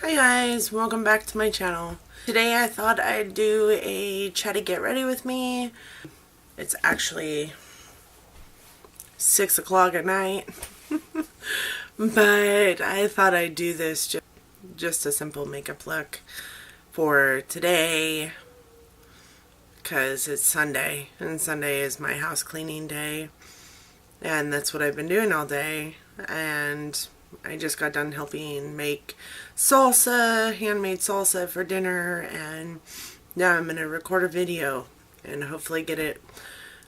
Hi guys, welcome back to my channel. Today I thought I'd do a chatty get ready with me. It's actually 6 o'clock at night, but I thought I'd do this just a simple makeup look for today because it's Sunday and Sunday is my house cleaning day and that's what I've been doing all day. And I just got done helping make salsa, handmade salsa for dinner, and now I'm going to record a video and hopefully get it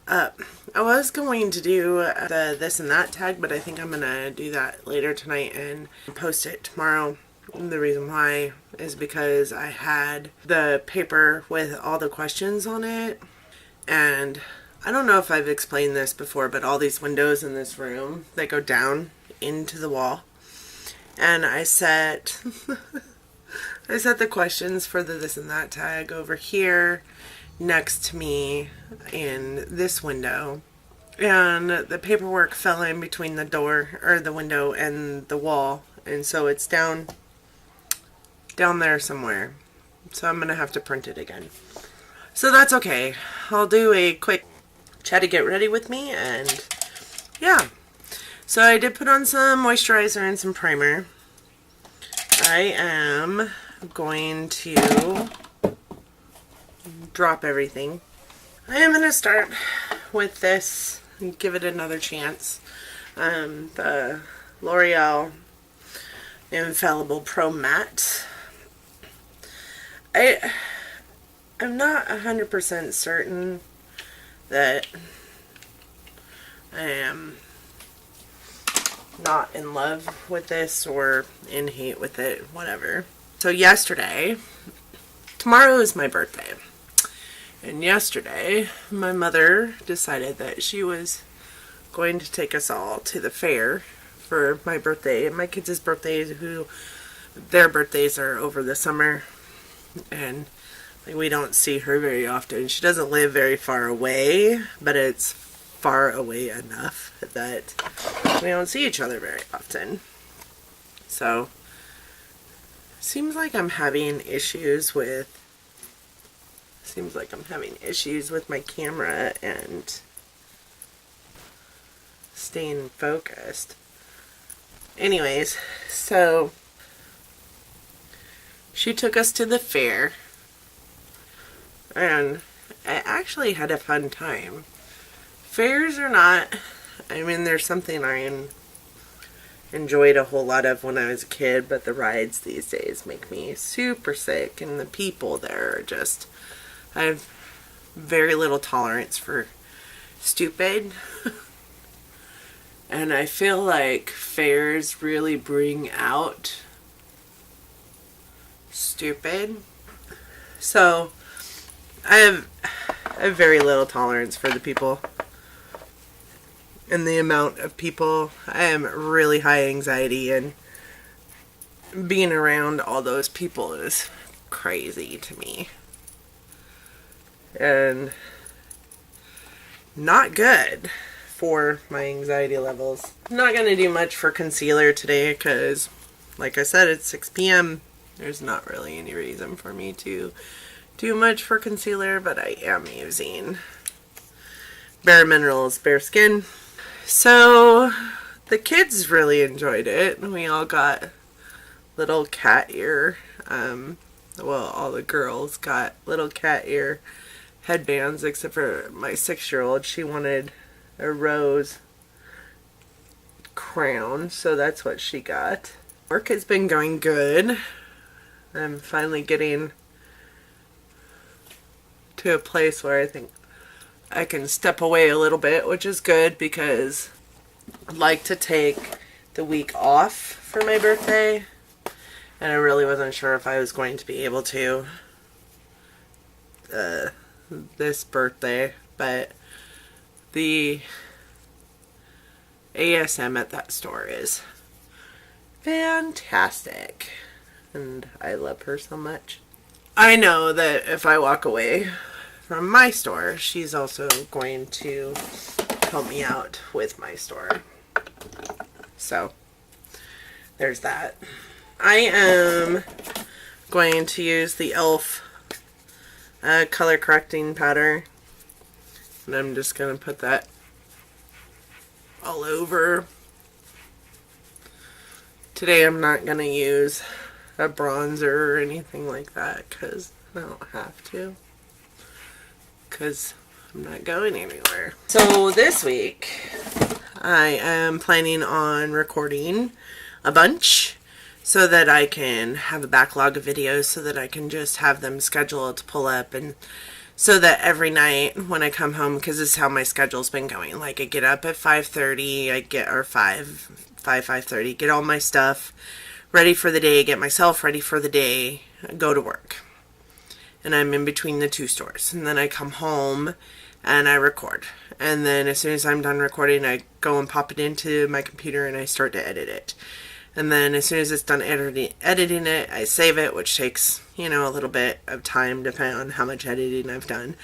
up. I was going to do the this and that tag, but I think I'm going to do that later tonight and post it tomorrow. The reason why is because I had the paper with all the questions on it, and I don't know if I've explained this before, but all these windows in this room, they go down into the wall. And I set the questions for the this and that tag over here next to me in this window. And the paperwork fell in between the door or the window and the wall. And so it's down there somewhere. So I'm going to have to print it again. So that's okay. I'll do a quick chatty get ready with me, and yeah. So I did put on some moisturizer and some primer. I am going to drop everything. I am going to start with this and give it another chance. The L'Oreal Infallible Pro Matte. I'm not 100% certain that I am not in love with this or in hate with it, whatever. So tomorrow is my birthday, and yesterday my mother decided that she was going to take us all to the fair for my birthday and my kids' birthdays, who their birthdays are over the summer, and we don't see her very often. She doesn't live very far away, but it's far away enough that we don't see each other very often. So seems like I'm having issues with my camera and staying focused. Anyways, so she took us to the fair and I actually had a fun time. Fairs are not, there's something I enjoyed a whole lot of when I was a kid, but the rides these days make me super sick, and the people there are just, I have very little tolerance for stupid. And I feel like fairs really bring out stupid. So I have very little tolerance for the people. And the amount of people, I am really high anxiety, and being around all those people is crazy to me. And not good for my anxiety levels. I'm not going to do much for concealer today because, like I said, it's 6 p.m. There's not really any reason for me to do much for concealer, but I am using Bare Minerals Bare Skin. So the kids really enjoyed it. We all got little cat ear, all the girls got little cat ear headbands, except for my 6-year-old. She wanted a rose crown, so that's what she got. Work has been going good. I'm finally getting to a place where I think I can step away a little bit, which is good because I'd like to take the week off for my birthday, and I really wasn't sure if I was going to be able to this birthday, but the ASM at that store is fantastic, and I love her so much. I know that if I walk away from my store, she's also going to help me out with my store. So there's that. I am going to use the e.l.f. Color correcting powder, and I'm just going to put that all over. Today I'm not going to use a bronzer or anything like that because I don't have to, because I'm not going anywhere. So this week I am planning on recording a bunch so that I can have a backlog of videos so that I can just have them scheduled to pull up, and so that every night when I come home, because this is how my schedule's been going, like I get up at 5:30, I get, or 5:30, get all my stuff ready for the day, get myself ready for the day, go to work. And I'm in between the two stores. And then I come home and I record. And then as soon as I'm done recording, I go and pop it into my computer and I start to edit it. And then as soon as it's done editing it, I save it, which takes, a little bit of time depending on how much editing I've done.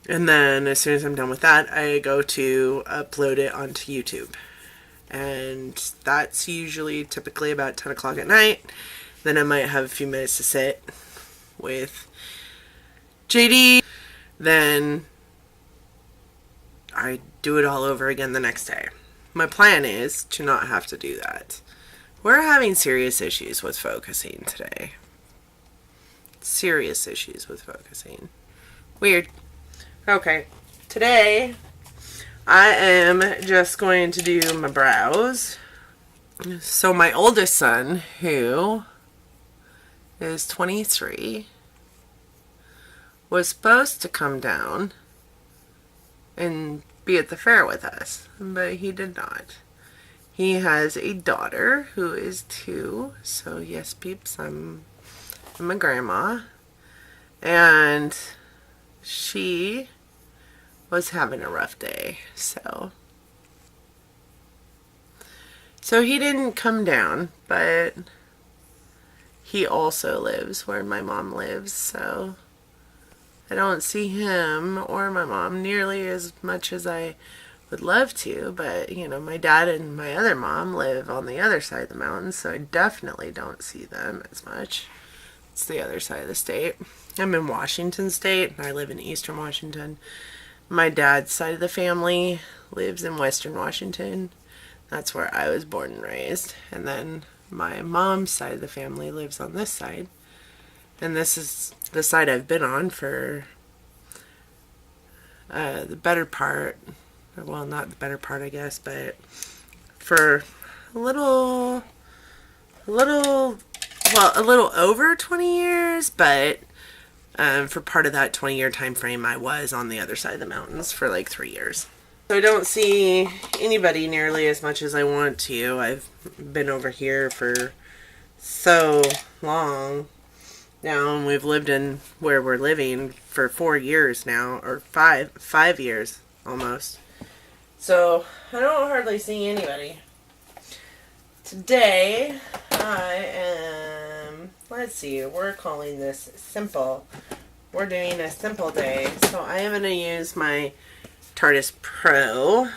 And then as soon as I'm done with that, I go to upload it onto YouTube. And that's typically about 10 o'clock at night. Then I might have a few minutes to sit with JD. Then I do it all over again the next day. My plan is to not have to do that. We're having serious issues with focusing today. Serious issues with focusing. Weird. Okay. Today I am just going to do my brows. So my oldest son, who is 23, was supposed to come down and be at the fair with us, but he did not. He has a daughter who is 2, so yes, peeps, I'm a grandma, and she was having a rough day, so he didn't come down, but he also lives where my mom lives, so I don't see him or my mom nearly as much as I would love to, but my dad and my other mom live on the other side of the mountains, so I definitely don't see them as much. It's the other side of the state. I'm in Washington State, and I live in Eastern Washington. My dad's side of the family lives in Western Washington. That's where I was born and raised. And then my mom's side of the family lives on this side. And this is the side I've been on for the better part. Well, not the better part, I guess, but for a little over 20 years, but for part of that 20-year time frame, I was on the other side of the mountains for like 3 years. So I don't see anybody nearly as much as I want to. I've been over here for so long now, and we've lived in where we're living for 4 years now, or five years almost. So I don't hardly see anybody. Today I am, let's see, we're calling this simple. We're doing a simple day. So I am going to use my Torrid Pro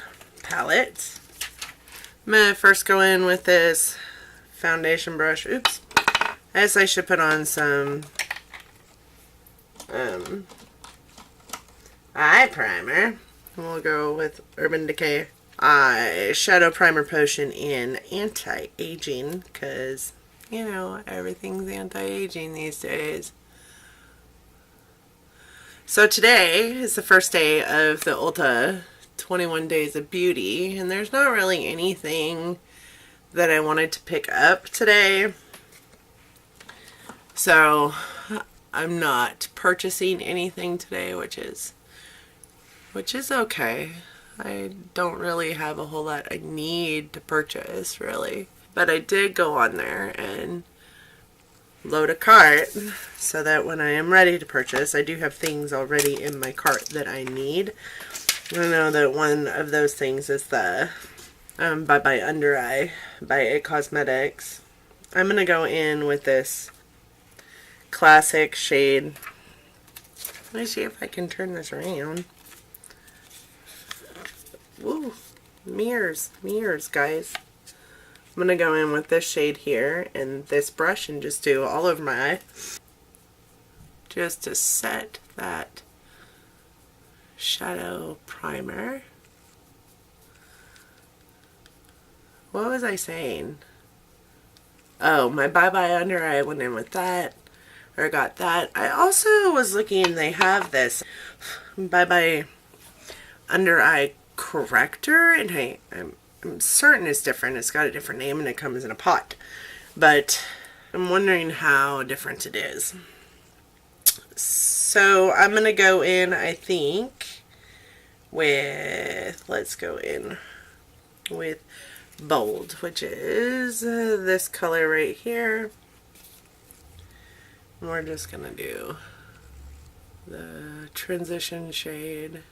palette. I'm going to first go in with this foundation brush. Oops. I guess I should put on some eye primer. We'll go with Urban Decay Eyeshadow Primer Potion in Anti-Aging, because, everything's anti-aging these days. So today is the first day of the Ulta 21 Days of Beauty, and there's not really anything that I wanted to pick up today. So I'm not purchasing anything today, which is okay. I don't really have a whole lot I need to purchase, really. But I did go on there and load a cart so that when I am ready to purchase, I do have things already in my cart that I need. I know that one of those things is the Bye Bye Under Eye by It Cosmetics. I'm going to go in with this classic shade. Let me see if I can turn this around. Ooh, mirrors, guys. I'm going to go in with this shade here and this brush and just do all over my eye. Just to set that shadow primer. What was I saying? Oh, my Bye Bye Under Eye went in with that. Or got that. I also was looking, they have this Bye Bye Under Eye corrector, and I'm certain it's different. It's got a different name and it comes in a pot. But I'm wondering how different it is. So I'm going to go in, I think, with, let's go in with Bold, which is this color right here. And we're just going to do the transition shade.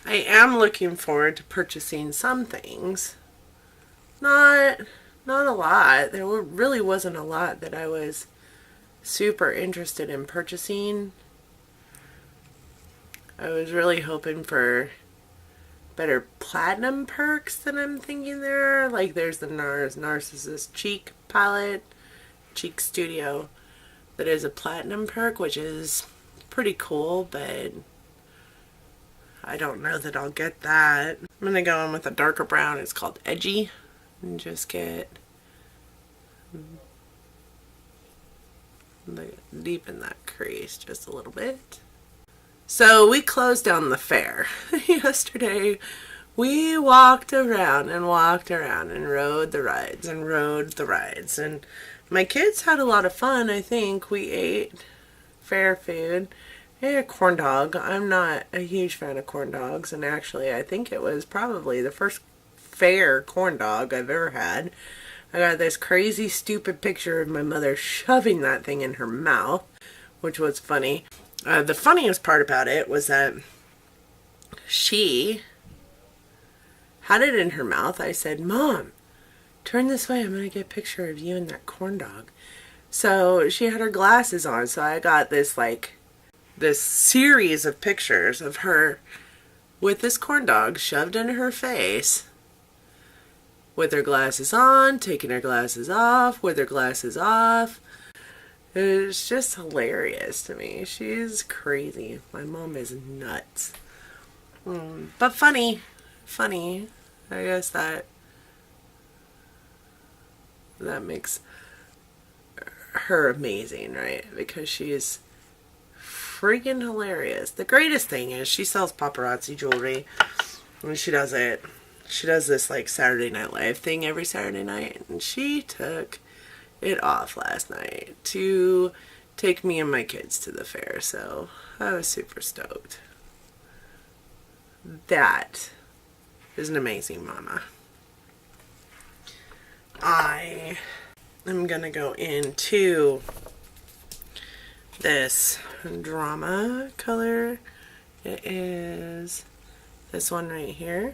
I am looking forward to purchasing some things. Not a lot. There really wasn't a lot that I was super interested in purchasing. I was really hoping for better platinum perks than I'm thinking there. Like there's the NARS Narcissus Cheek palette, Cheek Studio, that is a platinum perk, which is pretty cool, but I don't know that I'll get that. I'm going to go in with a darker brown. It's called Edgy. And just get deepen that crease just a little bit. So we closed down the fair. Yesterday we walked around and rode the rides. And my kids had a lot of fun. I think we ate fair food. I ate a corn dog. I'm not a huge fan of corn dogs, and actually I think it was probably the first fair corn dog I've ever had. I got this crazy stupid picture of my mother shoving that thing in her mouth, which was funny. The funniest part about it was that she had it in her mouth. I said, "Mom, turn this way. I'm going to get a picture of you and that corn dog." So she had her glasses on, so I got this series of pictures of her with this corn dog shoved into her face, with her glasses on, taking her glasses off, with her glasses off. It's just hilarious to me. She's crazy. My mom is nuts. But funny. I guess that makes her amazing, right? Because she's freaking hilarious. The greatest thing is she sells paparazzi jewelry, and she does this like Saturday Night Live thing every Saturday night, and she took it off last night to take me and my kids to the fair, so I was super stoked. That is an amazing mama. I am gonna go into this drama color. It is this one right here.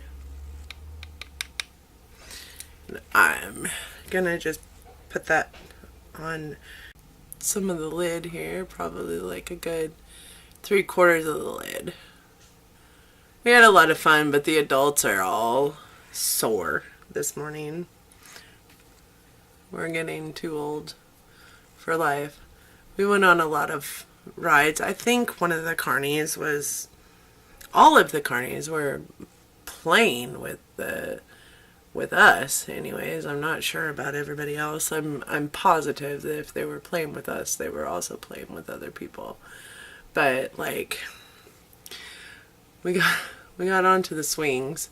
I'm gonna just put that on some of the lid here, probably like a good 3/4 of the lid. We had a lot of fun, but the adults are all sore this morning. We're getting too old for life. We went on a lot of rides. I think one of the carnies was, all of the carnies were playing with us anyways. I'm not sure about everybody else. I'm positive that if they were playing with us, they were also playing with other people. But like we got onto the swings,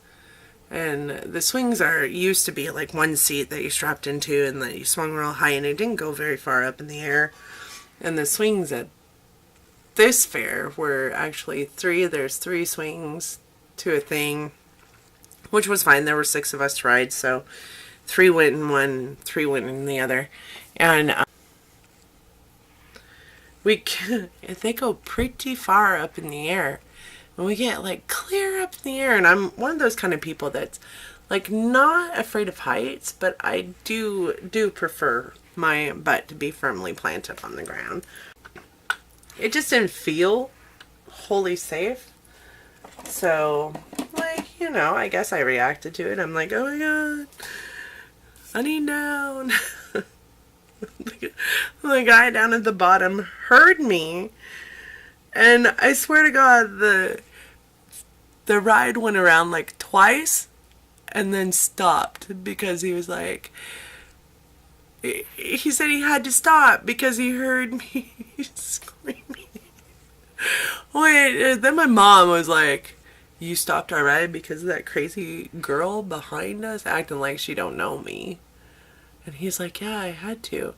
and the swings used to be like one seat that you strapped into and that you swung real high, and it didn't go very far up in the air. And the swings at this fair were actually there's 3 swings to a thing, which was fine. There were 6 of us to ride, so 3 went in one, 3 went in the other. And they go pretty far up in the air. And we get like clear up in the air. And I'm one of those kind of people that's like not afraid of heights, but I do prefer my butt to be firmly planted on the ground. It just didn't feel wholly safe. So, like, know, I guess I reacted to it. I'm like, oh my god, I need down. The guy down at the bottom heard me, and I swear to God, the ride went around like twice and then stopped because he was like, he said he had to stop because he heard me screaming. Wait, then my mom was like, you stopped our ride because of that crazy girl behind us acting like she don't know me. And he's like, yeah, I had to.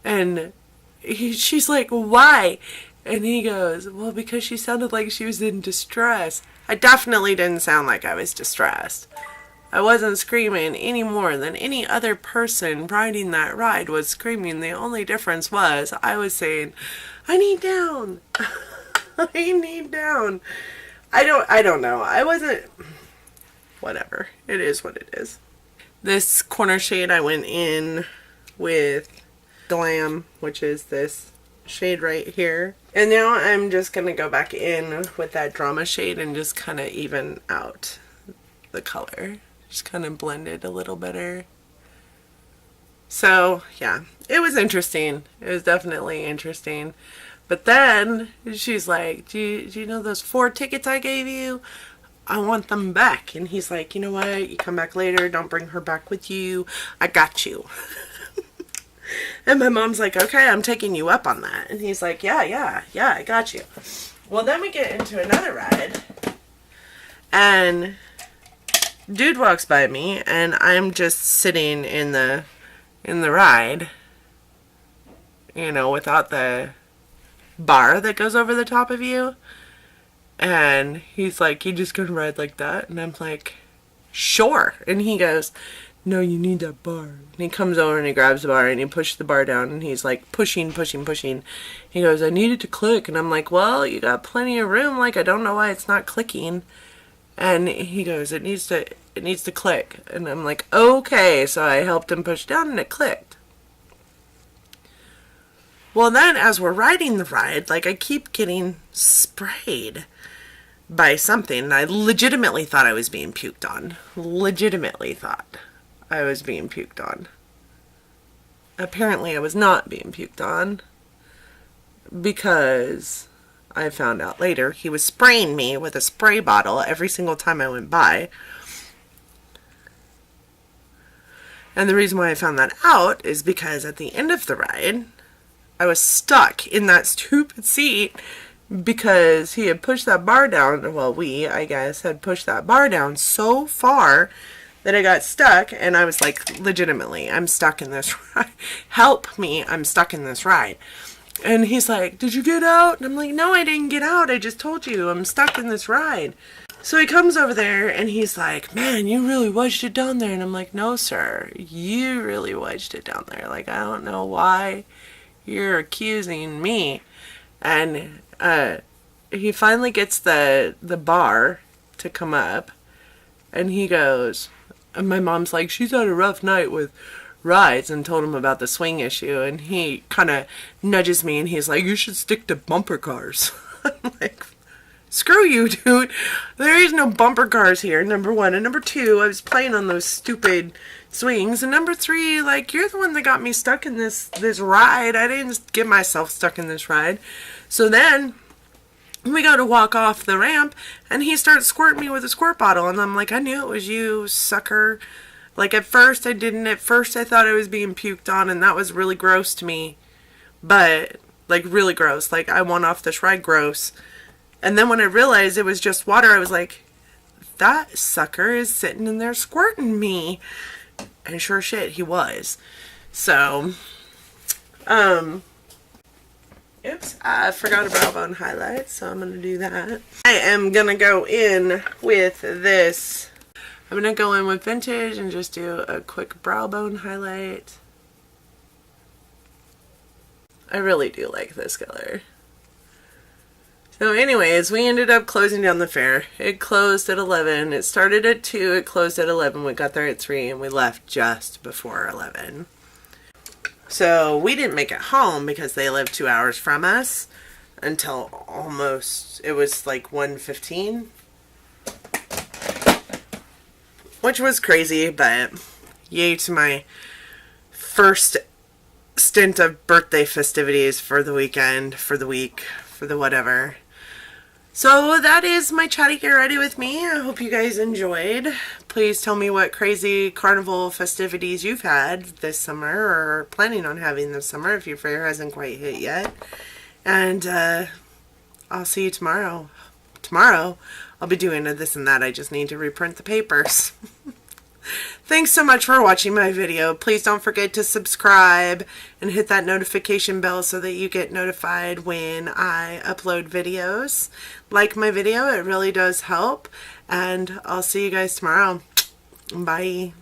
And she's like, why? And he goes, well, because she sounded like she was in distress. I definitely didn't sound like I was distressed. I wasn't screaming any more than any other person riding that ride was screaming. The only difference was I was saying, I need down. I need down. I don't know. I wasn't, whatever. It is what it is. This corner shade I went in with Glam, which is this shade right here. And now I'm just going to go back in with that Drama shade and just kind of even out the color. Just kind of blend it a little better. So, yeah, it was interesting. It was definitely interesting. But then she's like, do you know those 4 tickets I gave you? I want them back. And he's like, you know what? You come back later. Don't bring her back with you. I got you. And my mom's like, okay, I'm taking you up on that. And he's like, yeah, I got you. Well, then we get into another ride. And dude walks by me, and I'm just sitting in the ride, you know, without the bar that goes over the top of you. And he's like, you just gonna ride like that? And I'm like, sure. And he goes, no, you need that bar. And he comes over and he grabs the bar and he pushes the bar down, and he's like pushing. He goes, I need it to click. And I'm like, well, you got plenty of room. Like, I don't know why it's not clicking. And he goes, it needs to click. And I'm like, okay. So I helped him push down and it clicked. Well, then as we're riding the ride, like, I keep getting sprayed by something. And I legitimately thought I was being puked on. Legitimately thought I was being puked on. Apparently I was not being puked on, because I found out later he was spraying me with a spray bottle every single time I went by. And the reason why I found that out is because at the end of the ride, I was stuck in that stupid seat because he had pushed that bar down. Well, I guess, had pushed that bar down so far that I got stuck, and I was like, legitimately, I'm stuck in this ride. Help me, I'm stuck in this ride. And he's like, did you get out? And I'm like, no, I didn't get out. I just told you I'm stuck in this ride. So he comes over there and he's like, man, you really wedged it down there. And I'm like, no, sir, you really wedged it down there. Like, I don't know why you're accusing me. And he finally gets the bar to come up, and he goes, and my mom's like, she's had a rough night with rides, and told him about the swing issue. And he kind of nudges me and he's like, you should stick to bumper cars. I'm like, screw you, dude. There is no bumper cars here, number one. And number two, I was playing on those stupid swings. And number three, like, you're the one that got me stuck in this ride. I didn't get myself stuck in this ride. So then we go to walk off the ramp, and he starts squirting me with a squirt bottle. And I'm like, I knew it was you, sucker. Like, at first I didn't. At first I thought I was being puked on, and that was really gross to me. But, like, really gross. Like, I went off this ride gross. And then when I realized it was just water, I was like, that sucker is sitting in there squirting me. And sure shit, he was. So, oops, I forgot a brow bone highlight, so I'm going to do that. I am going to go in with this. I'm going to go in with Vintage and just do a quick brow bone highlight. I really do like this color. So anyways, we ended up closing down the fair. It closed at 11. It started at 2. It closed at 11. We got there at 3, and we left just before 11. So we didn't make it home because they lived 2 hours from us until almost, it was like 1:15. which was crazy, but yay to my first stint of birthday festivities for the weekend, for the week, for the whatever. So that is my Chatty Get Ready With Me. I hope you guys enjoyed. Please tell me what crazy carnival festivities you've had this summer or planning on having this summer if your fair hasn't quite hit yet. And I'll see you tomorrow. Tomorrow I'll be doing this and that. I just need to reprint the papers. Thanks so much for watching my video. Please don't forget to subscribe and hit that notification bell so that you get notified when I upload videos. Like my video, it really does help. And I'll see you guys tomorrow. Bye.